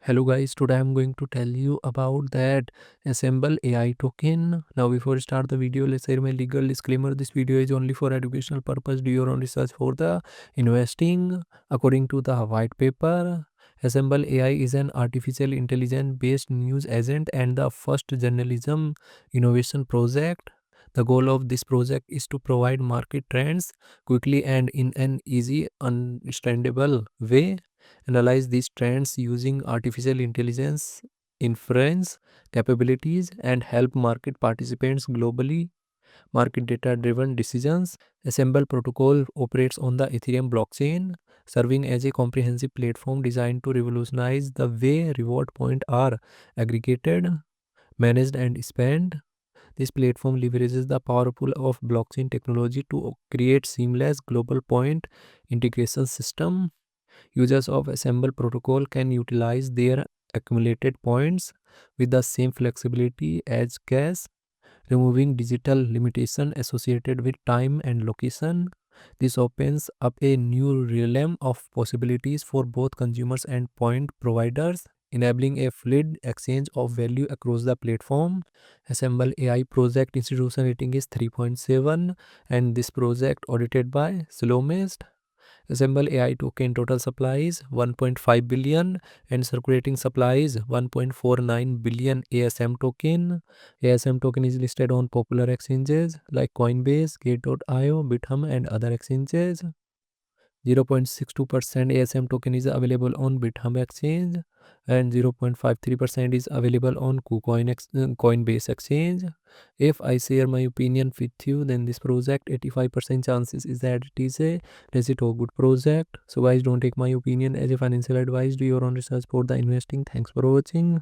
Hello guys, today I'm going to tell you about that assemble AI token. Now before we start the video, let's say my legal disclaimer. This video is only for educational purpose. Do your own research for the investing. According to the white paper, assemble AI is an artificial intelligence based news agent and the first journalism innovation project. The goal of this project is to provide market trends quickly and in an easy, understandable way, analyze these trends using artificial intelligence inference capabilities, and help market participants globally market data driven decisions. Assemble protocol operates on the Ethereum blockchain, serving as a comprehensive platform designed to revolutionize the way reward points are aggregated, managed, and spent. This platform leverages the powerful of blockchain technology to create seamless global point integration system. Users of Assemble protocol can utilize their accumulated points with the same flexibility as Gas, removing digital limitation associated with time and location. This opens up a new realm of possibilities for both consumers and point providers, enabling a fluid exchange of value across the platform. Assemble AI project institution rating is 3.7, and this project audited by Slowmest. Assemble AI token total supply is 1.5 billion and circulating supply is 1.49 billion ASM token. ASM token is listed on popular exchanges like Coinbase, Gate.io, Bithum, and other exchanges. 0.62% ASM token is available on Bithum exchange and 0.53% is available on Coinbase exchange. If I share my opinion with you, then this project 85% chances is that it is a legit or good project. So guys, don't take my opinion as a financial advice. Do your own research for the investing. Thanks for watching.